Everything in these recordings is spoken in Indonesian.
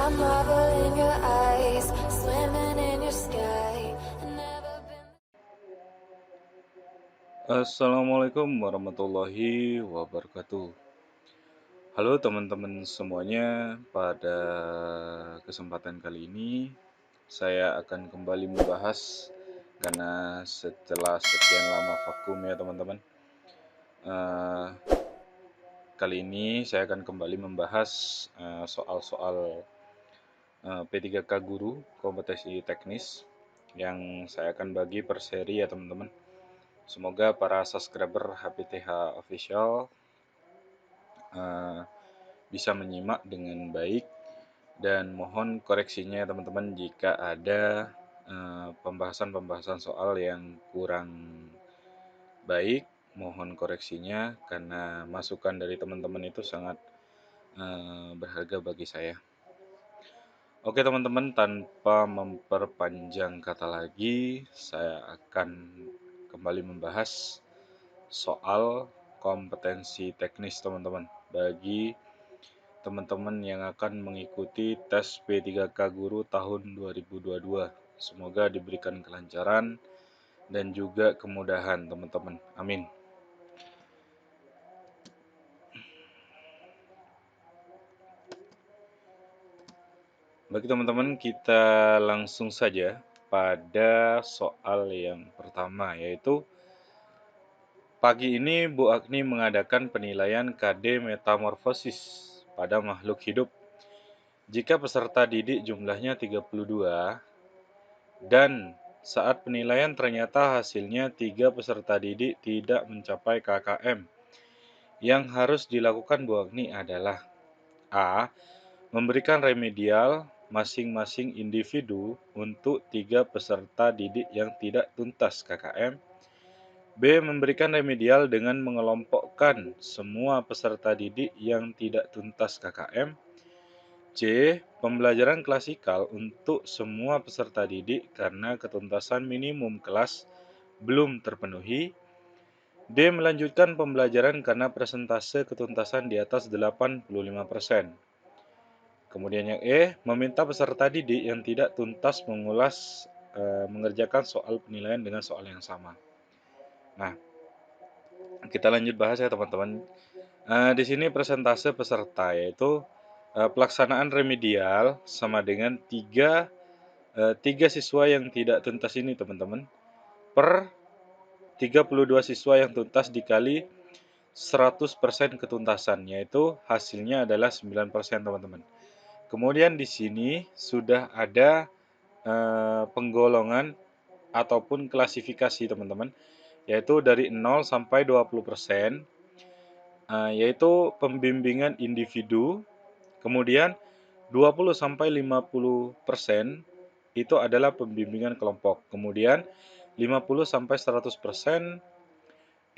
A marble in your eyes, swimming in your sky. Never been. Assalamualaikum warahmatullahi wabarakatuh. Halo teman-teman semuanya, pada kesempatan kali ini saya akan kembali membahas karena setelah sekian lama vakum ya teman-teman. Eh, Kali ini saya akan kembali membahas soal-soal P3K Guru kompetensi teknis yang saya akan bagi per seri ya teman-teman. Semoga para subscriber HPTH Official eh, bisa menyimak dengan baik dan mohon koreksinya ya teman-teman jika ada pembahasan-pembahasan soal yang kurang baik, mohon koreksinya karena masukan dari teman-teman itu sangat berharga bagi saya. Oke teman-teman, tanpa memperpanjang kata lagi, saya akan kembali membahas soal kompetensi teknis teman-teman bagi teman-teman yang akan mengikuti tes P3K Guru tahun 2022. Semoga diberikan kelancaran dan juga kemudahan teman-teman. Amin. Bagi teman-teman, kita langsung saja pada soal yang pertama, yaitu pagi ini Bu Agni mengadakan penilaian KD metamorfosis pada makhluk hidup. Jika peserta didik jumlahnya 32 dan saat penilaian ternyata hasilnya 3 peserta didik tidak mencapai KKM, yang harus dilakukan Bu Agni adalah A. Memberikan remedial masing-masing individu untuk 3 peserta didik yang tidak tuntas KKM. B. Memberikan remedial dengan mengelompokkan semua peserta didik yang tidak tuntas KKM. C. Pembelajaran klasikal untuk semua peserta didik karena ketuntasan minimum kelas belum terpenuhi. D. Melanjutkan pembelajaran karena persentase ketuntasan di atas 85%. Kemudian yang E. Meminta peserta didik yang tidak tuntas mengerjakan soal penilaian dengan soal yang sama. Nah, kita lanjut bahas ya teman-teman. Di sini persentase peserta yaitu pelaksanaan remedial sama dengan 3 siswa yang tidak tuntas ini teman-teman per 32 siswa yang tuntas dikali 100% ketuntasan, yaitu hasilnya adalah 9% teman-teman. Kemudian di sini sudah ada penggolongan ataupun klasifikasi teman-teman, yaitu dari 0 sampai 20%, yaitu pembimbingan individu. Kemudian 20 sampai 50% itu adalah pembimbingan kelompok. Kemudian 50 sampai 100%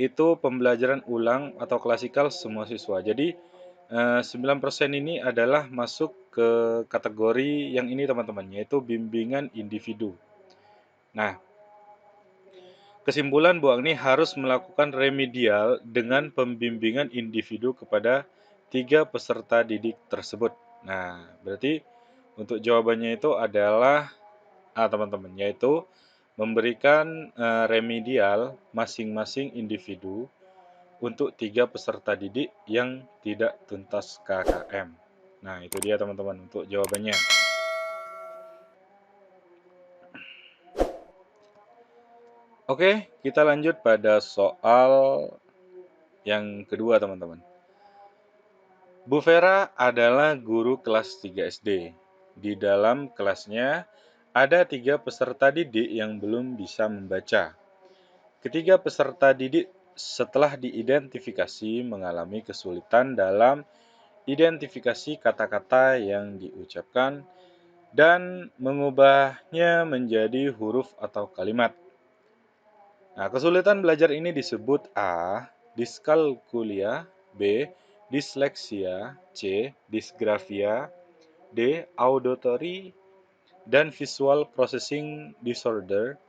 itu pembelajaran ulang atau klasikal semua siswa. Jadi 9% ini adalah masuk ke kategori yang ini teman-teman, yaitu bimbingan individu. Nah, kesimpulan Bu Agni harus melakukan remedial dengan pembimbingan individu kepada 3 peserta didik tersebut. Nah, berarti untuk jawabannya itu adalah A teman-teman, yaitu memberikan remedial masing-masing individu untuk 3 peserta didik yang tidak tuntas KKM. Nah, itu dia teman-teman untuk jawabannya. Oke, kita lanjut pada soal yang kedua teman-teman. Bu Vera adalah guru kelas 3 SD. Di dalam kelasnya ada 3 peserta didik yang belum bisa membaca. Ketiga peserta didik setelah diidentifikasi mengalami kesulitan dalam identifikasi kata-kata yang diucapkan dan mengubahnya menjadi huruf atau kalimat. Nah, kesulitan belajar ini disebut A. Diskalkulia, B. Disleksia, C. Disgrafia, D. Auditory dan Visual Processing Disorder,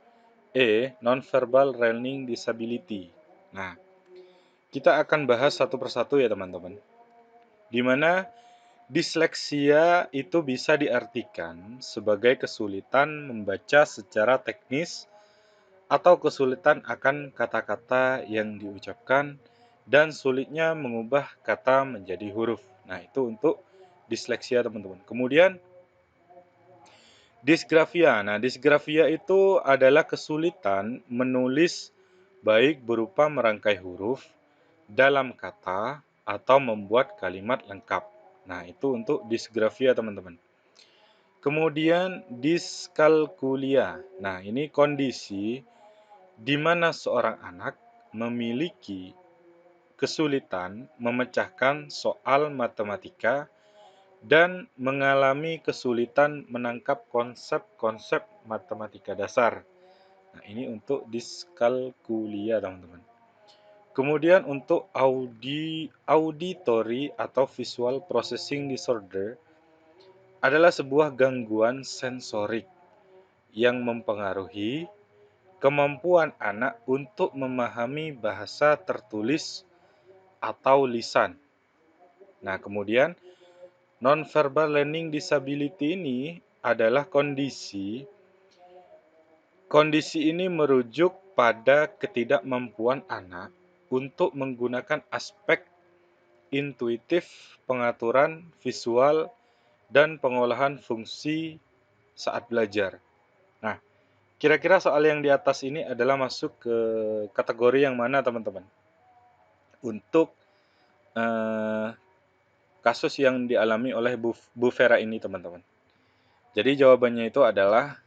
E. Nonverbal Learning Disability. Nah, kita akan bahas satu persatu ya teman-teman. Di mana Disleksia itu bisa diartikan sebagai kesulitan membaca secara teknis atau kesulitan akan kata-kata yang diucapkan dan sulitnya mengubah kata menjadi huruf. Nah, itu untuk disleksia, teman-teman. Kemudian disgrafia. Nah, disgrafia itu adalah kesulitan menulis baik berupa merangkai huruf dalam kata atau membuat kalimat lengkap. Nah, itu untuk disgrafia, teman-teman. Kemudian diskalkulia. Nah, ini kondisi di mana seorang anak memiliki kesulitan memecahkan soal matematika dan mengalami kesulitan menangkap konsep-konsep matematika dasar. Nah, ini untuk diskalkulia, teman-teman. Kemudian untuk auditory atau visual processing disorder adalah sebuah gangguan sensorik yang mempengaruhi kemampuan anak untuk memahami bahasa tertulis atau lisan. Nah, kemudian nonverbal learning disability ini adalah kondisi ini merujuk pada ketidakmampuan anak untuk menggunakan aspek intuitif, pengaturan visual, dan pengolahan fungsi saat belajar. Nah, kira-kira soal yang di atas ini adalah masuk ke kategori yang mana, teman-teman? Untuk kasus yang dialami oleh Bu Vera ini, teman-teman. Jadi jawabannya itu adalah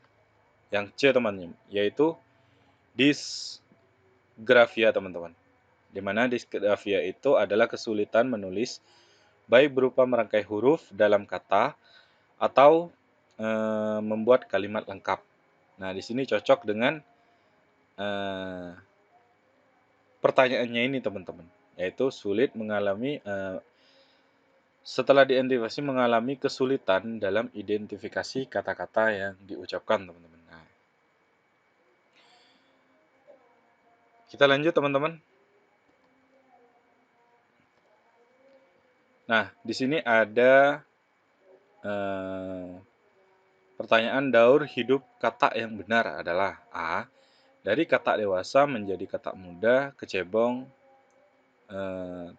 yang C, teman-teman, yaitu disgrafia, teman-teman. Di mana disgrafia itu adalah kesulitan menulis baik berupa merangkai huruf dalam kata atau membuat kalimat lengkap. Nah, di sini cocok dengan pertanyaannya ini, teman-teman, yaitu sulit mengalami setelah diidentifikasi mengalami kesulitan dalam identifikasi kata-kata yang diucapkan, teman-teman. Nah, kita lanjut, teman-teman. Nah, di sini ada pertanyaan daur hidup kata yang benar adalah A. Dari kata dewasa menjadi kata muda, kecebong,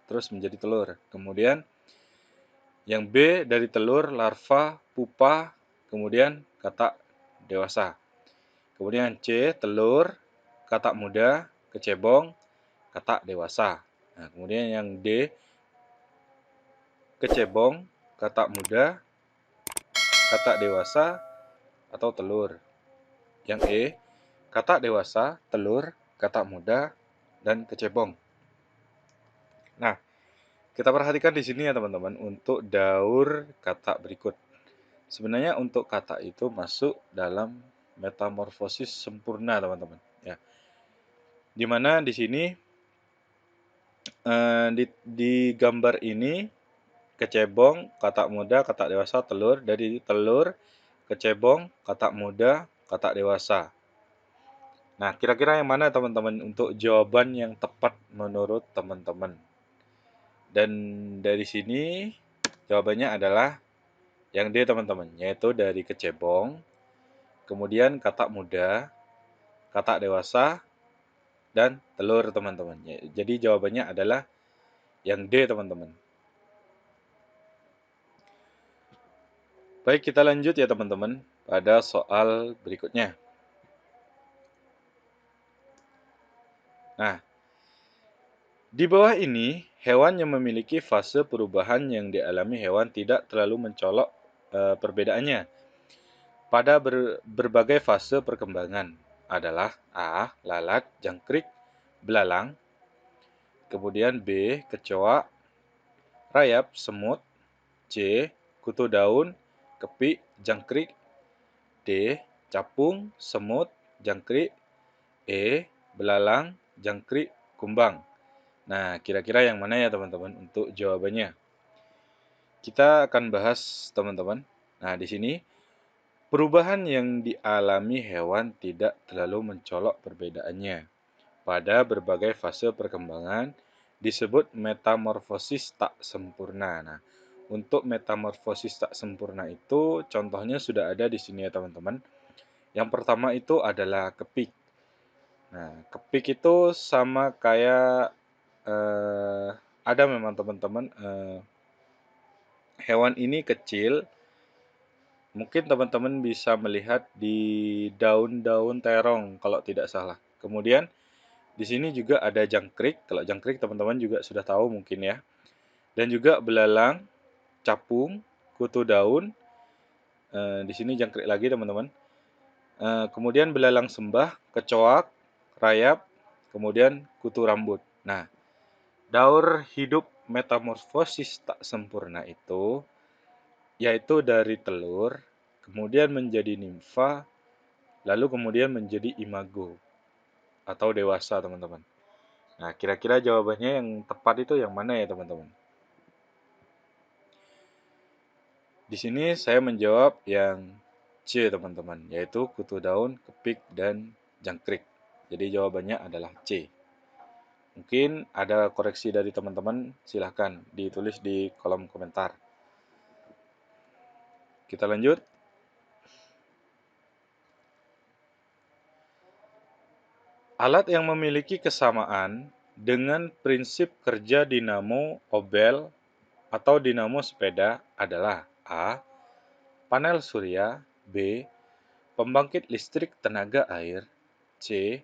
terus menjadi telur. Kemudian yang B, dari telur, larva, pupa, kemudian kata dewasa. Kemudian C, telur, kata muda, kecebong, kata dewasa. Nah, kemudian yang D, kecebong, kata muda, kata dewasa, atau telur. Yang E, kata dewasa, telur, kata muda, dan kecebong. Nah, kita perhatikan di sini ya, teman-teman, untuk daur kata berikut. Sebenarnya untuk kata itu masuk dalam metamorfosis sempurna, teman-teman. Ya. Dimana di sini di gambar ini kecebong, kata muda, kata dewasa, telur. Dari telur, kecebong, kata muda, kata dewasa. Nah, kira-kira yang mana, teman-teman, untuk jawaban yang tepat menurut teman-teman? Dan dari sini jawabannya adalah yang D, teman-teman, yaitu dari kecebong, kemudian kata muda, kata dewasa, dan telur, teman-teman. Jadi jawabannya adalah yang D, teman-teman. Baik, kita lanjut ya, teman-teman, pada soal berikutnya. Nah, di bawah ini, hewan yang memiliki fase perubahan yang dialami hewan tidak terlalu mencolok perbedaannya pada berbagai fase perkembangan adalah A. Lalat, jangkrik, belalang. Kemudian B. Kecoa, rayap, semut. C. Kutu daun, kepik, jangkrik. D. Capung, semut, jangkrik. E. Belalang, jangkrik, kumbang. Nah, kira-kira yang mana ya, teman-teman, untuk jawabannya? Kita akan bahas, teman-teman. Nah, di sini perubahan yang dialami hewan tidak terlalu mencolok perbedaannya pada berbagai fase perkembangan disebut metamorfosis tak sempurna. Nah, Untuk metamorfosis tak sempurna itu contohnya sudah ada di sini ya teman-teman. Yang pertama itu adalah kepik. Nah, kepik itu sama kayak ada memang teman-teman, hewan ini kecil. Mungkin teman-teman bisa melihat di daun-daun terong kalau tidak salah. Kemudian di sini juga ada jangkrik. Kalau jangkrik teman-teman juga sudah tahu mungkin ya. Dan juga belalang, capung, kutu daun. Di sini jangkrik lagi teman-teman. Kemudian belalang sembah, kecoak, rayap, kemudian kutu rambut. Nah, daur hidup metamorfosis tak sempurna itu yaitu dari telur, kemudian menjadi nimfa, lalu kemudian menjadi imago atau dewasa, teman-teman. Nah, kira-kira jawabannya yang tepat itu yang mana ya, teman-teman? Di sini saya menjawab yang C, teman-teman, yaitu kutu daun, kepik, dan jangkrik. Jadi jawabannya adalah C. Mungkin ada koreksi dari teman-teman, silahkan ditulis di kolom komentar. Kita lanjut. Alat yang memiliki kesamaan dengan prinsip kerja dinamo obel atau dinamo sepeda adalah A. Panel surya, B. Pembangkit listrik tenaga air, C.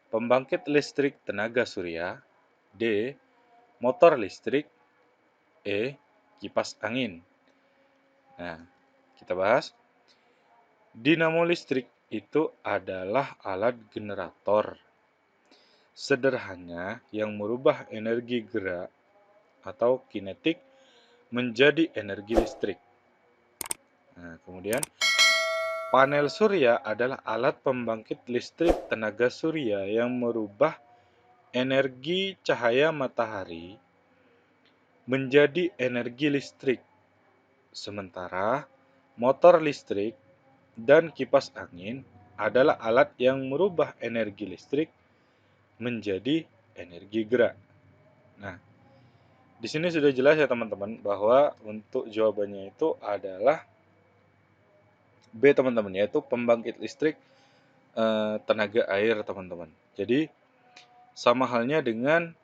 Pembangkit listrik tenaga surya, D. Motor listrik, E. Kipas angin. Nah, kita bahas. Dinamo listrik itu adalah alat generator sederhana yang merubah energi gerak atau kinetik menjadi energi listrik. Nah, kemudian panel surya adalah alat pembangkit listrik tenaga surya yang merubah energi cahaya matahari menjadi energi listrik. Sementara motor listrik dan kipas angin adalah alat yang merubah energi listrik menjadi energi gerak. Nah, di sini sudah jelas ya teman-teman bahwa untuk jawabannya itu adalah B, teman-teman, yaitu pembangkit listrik tenaga air, teman-teman. Jadi sama halnya dengan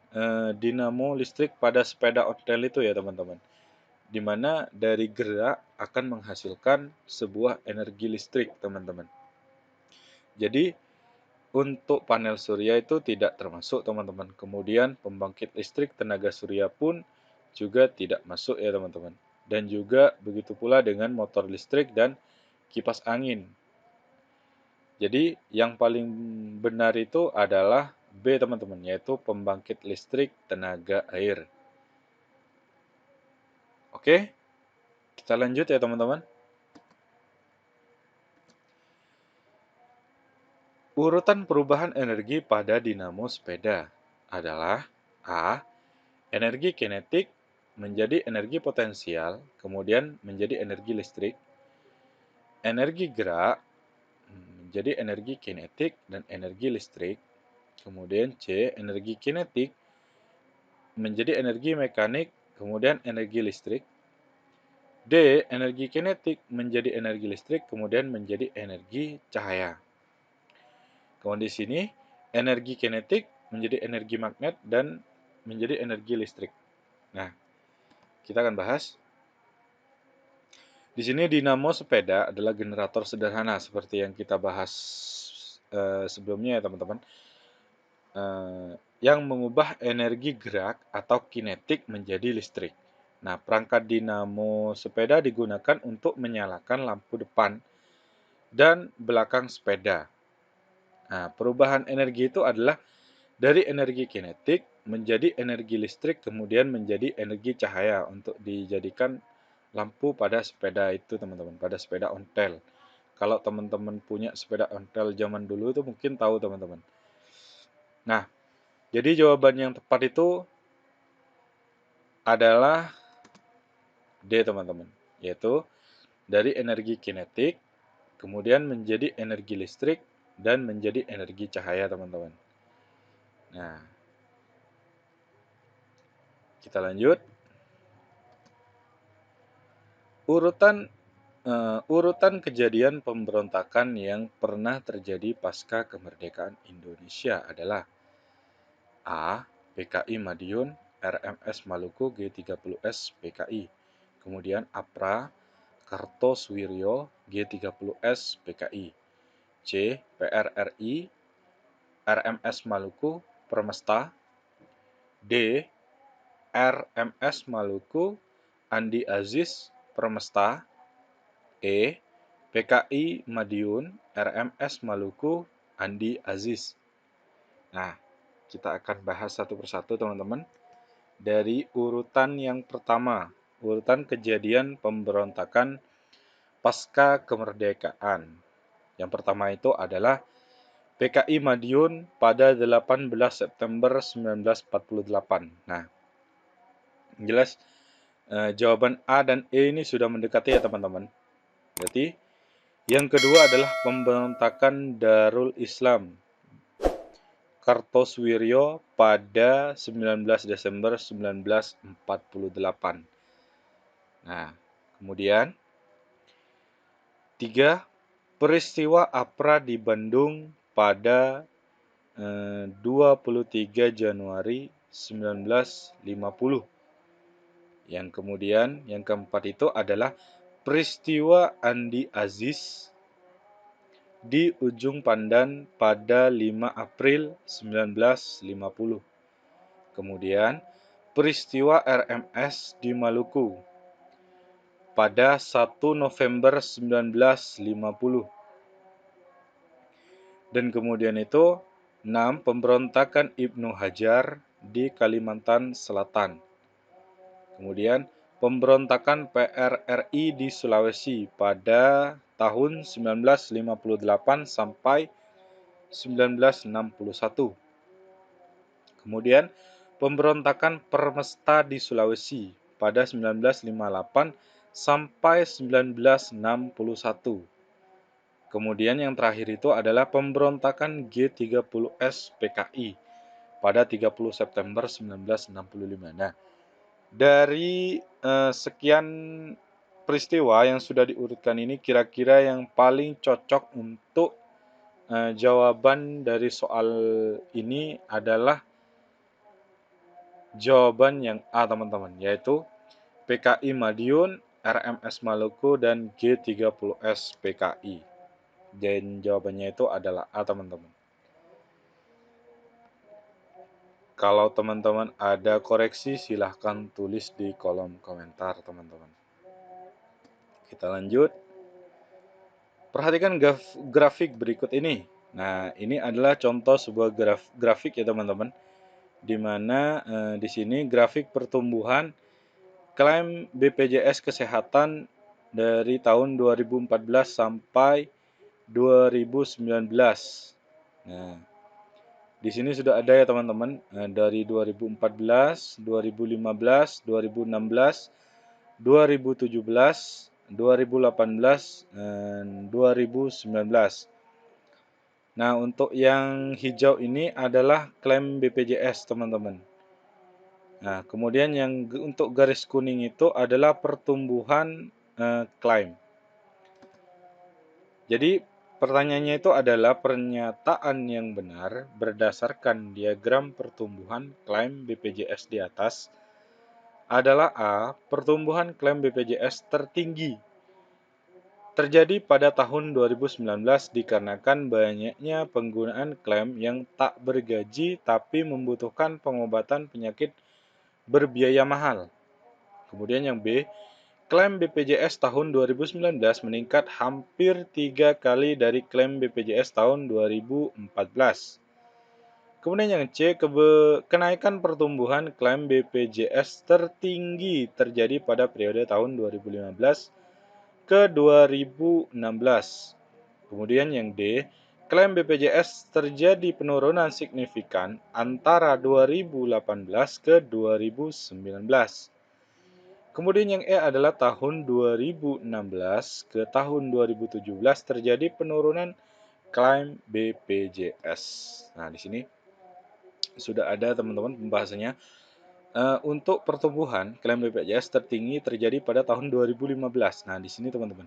dinamo listrik pada sepeda ontel itu ya teman-teman. Di mana dari gerak akan menghasilkan sebuah energi listrik, teman-teman. Jadi untuk panel surya itu tidak termasuk, teman-teman. Kemudian pembangkit listrik tenaga surya pun juga tidak masuk ya, teman-teman. Dan juga begitu pula dengan motor listrik dan kipas angin. Jadi yang paling benar itu adalah B, teman-teman, yaitu pembangkit listrik tenaga air. Oke, kita lanjut ya, teman-teman. Urutan perubahan energi pada dinamo sepeda adalah A. Energi kinetik menjadi energi potensial, kemudian menjadi energi listrik. Energi gerak menjadi energi kinetik dan energi listrik. Kemudian C. Energi kinetik menjadi energi mekanik, kemudian energi listrik. D. Energi kinetik menjadi energi listrik, kemudian menjadi energi cahaya. Kemudian di sini, energi kinetik menjadi energi magnet dan menjadi energi listrik. Nah, kita akan bahas. Di sini dinamo sepeda adalah generator sederhana seperti yang kita bahas sebelumnya ya teman-teman. Yang mengubah energi gerak atau kinetik menjadi listrik. Nah, perangkat dinamo sepeda digunakan untuk menyalakan lampu depan dan belakang sepeda. Nah, perubahan energi itu adalah dari energi kinetik menjadi energi listrik, kemudian menjadi energi cahaya untuk dijadikan lampu pada sepeda itu, teman-teman, pada sepeda ontel. Kalau teman-teman punya sepeda ontel zaman dulu itu mungkin tahu, teman-teman. Nah, jadi jawaban yang tepat itu adalah D, teman-teman, yaitu dari energi kinetik, kemudian menjadi energi listrik, dan menjadi energi cahaya, teman-teman. Nah, kita lanjut. Urutan kejadian pemberontakan yang pernah terjadi pasca kemerdekaan Indonesia adalah A. PKI Madiun, RMS Maluku, G30S PKI. Kemudian APRA, Kartosuwiryo, G30S PKI. C. PRRI, RMS Maluku, Permesta. D. RMS Maluku, Andi Aziz, Permesta. E. PKI Madiun, RMS Maluku, Andi Aziz. Nah, kita akan bahas satu persatu teman-teman. Dari urutan yang pertama, urutan kejadian pemberontakan pasca kemerdekaan. Yang pertama itu adalah PKI Madiun pada 18 September 1948. Nah, jelas jawaban A dan E ini sudah mendekati ya teman-teman. Berarti yang kedua adalah pemberontakan Darul Islam Kartosuwiryo pada 19 Desember 1948. Nah, kemudian 3. Peristiwa APRA di Bandung pada 23 Januari 1950. Yang kemudian yang keempat itu adalah peristiwa Andi Aziz di Ujung Pandan pada 5 April 1950. Kemudian peristiwa RMS di Maluku pada 1 November 1950. Dan kemudian itu 6. Pemberontakan Ibnu Hajar di Kalimantan Selatan. Kemudian pemberontakan PRRI di Sulawesi pada tahun 1958 sampai 1961. Kemudian pemberontakan Permesta di Sulawesi pada 1958 sampai 1961. Kemudian yang terakhir itu adalah pemberontakan G30S PKI pada 30 September 1965. Nah, dari sekian peristiwa yang sudah diurutkan ini, kira-kira yang paling cocok untuk jawaban dari soal ini adalah jawaban yang A teman-teman, yaitu PKI Madiun, RMS Maluku, dan G30S PKI. Dan jawabannya itu adalah A teman-teman. Kalau teman-teman ada koreksi, silahkan tulis di kolom komentar teman-teman. Kita lanjut. Perhatikan grafik berikut ini. Nah, ini adalah contoh sebuah grafik ya teman-teman. Di mana di sini grafik pertumbuhan klaim BPJS Kesehatan dari tahun 2014 sampai 2019. Nah, di sini sudah ada ya teman-teman, dari 2014, 2015, 2016, 2017, 2018, dan 2019. Nah, untuk yang hijau ini adalah klaim BPJS teman-teman. Nah, kemudian yang untuk garis kuning itu adalah pertumbuhan klaim. Jadi pertanyaannya itu adalah pernyataan yang benar berdasarkan diagram pertumbuhan klaim BPJS di atas adalah A. Pertumbuhan klaim BPJS tertinggi terjadi pada tahun 2019 dikarenakan banyaknya penggunaan klaim yang tak bergaji tapi membutuhkan pengobatan penyakit berbiaya mahal. Kemudian yang B. Klaim BPJS tahun 2019 meningkat hampir 3 kali dari klaim BPJS tahun 2014. Kemudian yang C, kenaikan pertumbuhan klaim BPJS tertinggi terjadi pada periode tahun 2015 ke 2016. Kemudian yang D, klaim BPJS terjadi penurunan signifikan antara 2018 ke 2019. Kemudian yang E adalah tahun 2016 ke tahun 2017 terjadi penurunan klaim BPJS. Nah, di sini sudah ada teman-teman pembahasannya. Untuk pertumbuhan, klaim BPJS tertinggi terjadi pada tahun 2015. Nah, di sini teman-teman.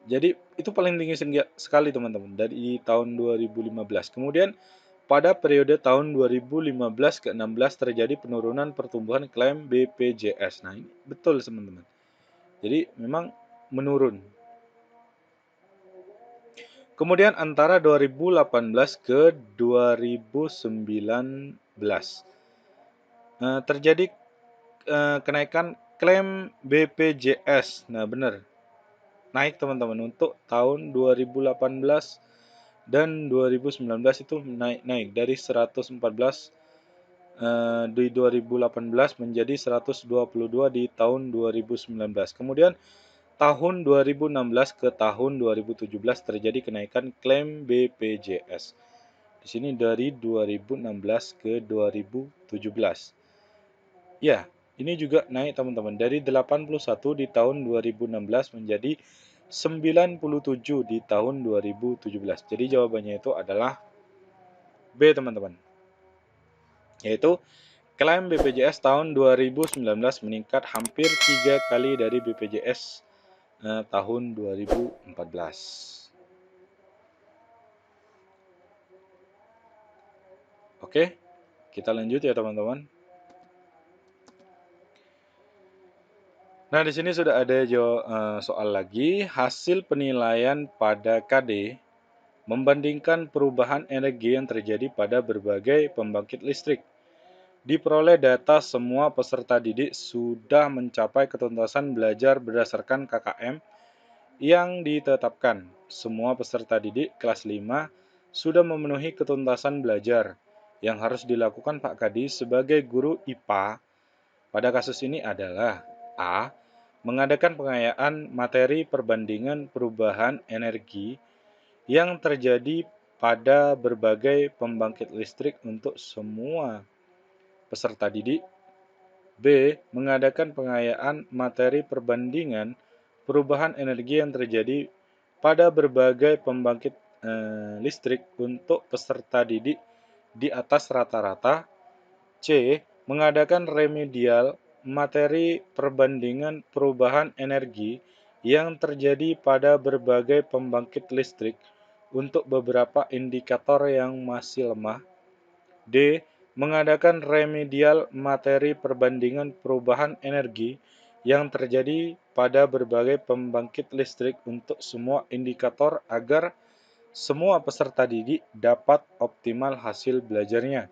Jadi itu paling tinggi sekali teman-teman dari tahun 2015. Kemudian pada periode tahun 2015 ke 16 terjadi penurunan pertumbuhan klaim BPJS. Nah, ini betul teman-teman. Jadi memang menurun. Kemudian antara 2018 ke 2019 terjadi kenaikan klaim BPJS. Nah, benar. Naik teman-teman untuk tahun 2018 dan 2019 itu naik dari 114 di 2018 menjadi 122 di tahun 2019. Kemudian tahun 2016 ke tahun 2017 terjadi kenaikan klaim BPJS. Di sini dari 2016 ke 2017. Ya, ini juga naik teman-teman dari 81 di tahun 2016 menjadi 97 di tahun 2017. Jadi jawabannya itu adalah B teman-teman. Yaitu klaim BPJS tahun 2019 meningkat hampir 3 kali dari BPJS tahun 2014. Oke, kita lanjut ya teman-teman. Nah, di sini sudah ada soal lagi. Hasil penilaian pada KD membandingkan perubahan energi yang terjadi pada berbagai pembangkit listrik. Diperoleh data semua peserta didik sudah mencapai ketuntasan belajar berdasarkan KKM yang ditetapkan. Semua peserta didik kelas 5 sudah memenuhi ketuntasan belajar yang harus dilakukan Pak Kadi sebagai guru IPA pada kasus ini adalah A. Mengadakan pengayaan materi perbandingan perubahan energi yang terjadi pada berbagai pembangkit listrik untuk semua peserta didik. B. Mengadakan pengayaan materi perbandingan perubahan energi yang terjadi pada berbagai pembangkit listrik untuk peserta didik di atas rata-rata. C. Mengadakan remedial materi perbandingan perubahan energi yang terjadi pada berbagai pembangkit listrik untuk beberapa indikator yang masih lemah. D. Mengadakan remedial materi perbandingan perubahan energi yang terjadi pada berbagai pembangkit listrik untuk semua indikator agar semua peserta didik dapat optimal hasil belajarnya.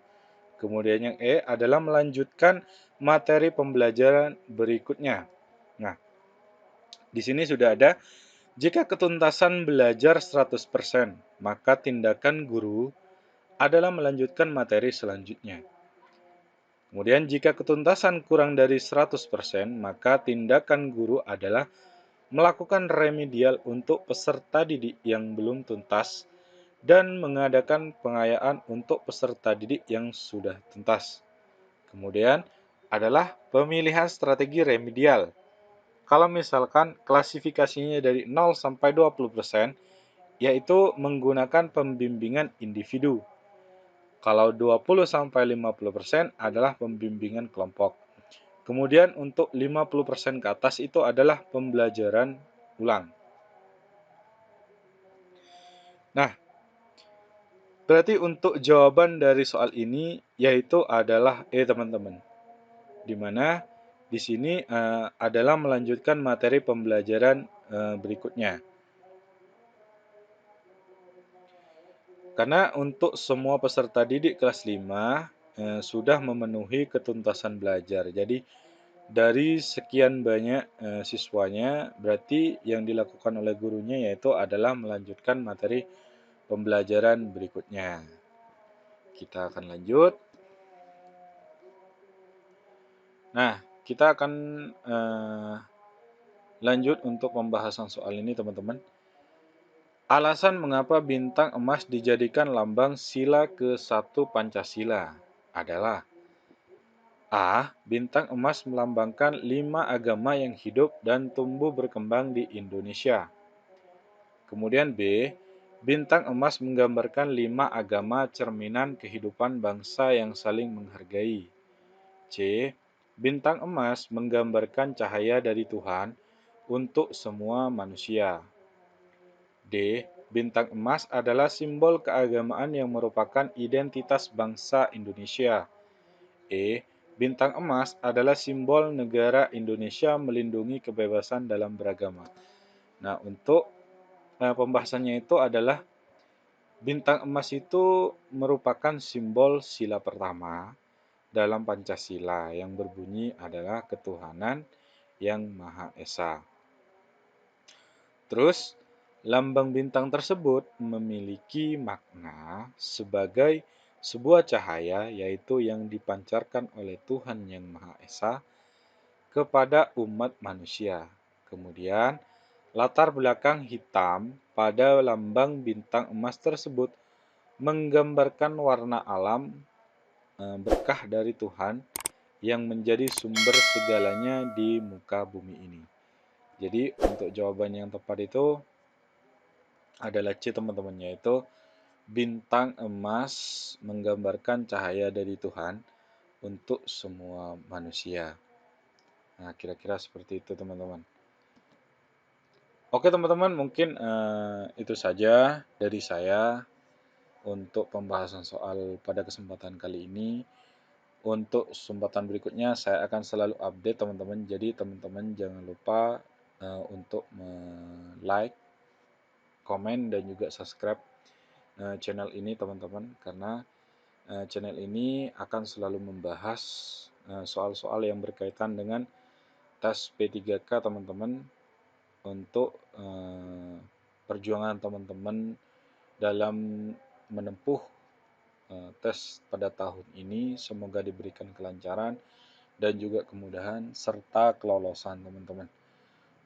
Kemudian yang E adalah melanjutkan materi pembelajaran berikutnya. Nah, di sini sudah ada, jika ketuntasan belajar 100%, maka tindakan guru adalah melanjutkan materi selanjutnya. Kemudian jika ketuntasan kurang dari 100%, maka tindakan guru adalah melakukan remedial untuk peserta didik yang belum tuntas dan mengadakan pengayaan untuk peserta didik yang sudah tuntas. Kemudian adalah pemilihan strategi remedial. Kalau misalkan klasifikasinya dari 0 sampai 20%, yaitu menggunakan pembimbingan individu. Kalau 20 sampai 50% adalah pembimbingan kelompok. Kemudian untuk 50% ke atas itu adalah pembelajaran ulang. Nah, berarti untuk jawaban dari soal ini yaitu adalah E teman-teman. Di mana di sini adalah melanjutkan materi pembelajaran berikutnya. Karena untuk semua peserta didik kelas 5 sudah memenuhi ketuntasan belajar. Jadi dari sekian banyak siswanya, berarti yang dilakukan oleh gurunya yaitu adalah melanjutkan materi pembelajaran berikutnya. Kita akan lanjut. Nah, kita akan lanjut untuk pembahasan soal ini teman-teman. Alasan mengapa bintang emas dijadikan lambang sila ke-1 Pancasila adalah A. Bintang emas melambangkan 5 agama yang hidup dan tumbuh berkembang di Indonesia. Kemudian B. Bintang emas menggambarkan 5 agama cerminan kehidupan bangsa yang saling menghargai. C. Bintang emas menggambarkan cahaya dari Tuhan untuk semua manusia. D. Bintang emas adalah simbol keagamaan yang merupakan identitas bangsa Indonesia. E. Bintang emas adalah simbol negara Indonesia melindungi kebebasan dalam beragama. Nah, untuk pembahasannya itu adalah bintang emas itu merupakan simbol sila pertama dalam Pancasila yang berbunyi adalah ketuhanan yang Maha Esa. Terus, lambang bintang tersebut memiliki makna sebagai sebuah cahaya yaitu yang dipancarkan oleh Tuhan yang Maha Esa kepada umat manusia. Kemudian, latar belakang hitam pada lambang bintang emas tersebut menggambarkan warna alam berkah dari Tuhan yang menjadi sumber segalanya di muka bumi ini. Jadi untuk jawaban yang tepat itu adalah C teman-teman, yaitu bintang emas menggambarkan cahaya dari Tuhan untuk semua manusia. Nah, kira-kira seperti itu teman-teman. Oke teman-teman, mungkin itu saja dari saya untuk pembahasan soal pada kesempatan kali ini. Untuk kesempatan berikutnya saya akan selalu update teman-teman. Jadi teman-teman jangan lupa untuk like, komen, dan juga subscribe channel ini teman-teman. Karena channel ini akan selalu membahas soal-soal yang berkaitan dengan tes P3K teman-teman. Untuk perjuangan teman-teman dalam menempuh tes pada tahun ini, semoga diberikan kelancaran dan juga kemudahan serta kelolosan teman-teman.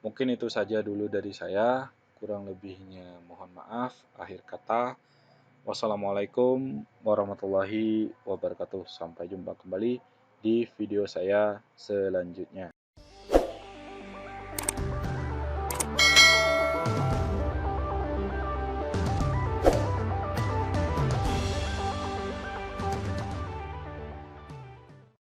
Mungkin itu saja dulu dari saya, kurang lebihnya mohon maaf. Akhir kata, wassalamualaikum warahmatullahi wabarakatuh. Sampai jumpa kembali di video saya selanjutnya.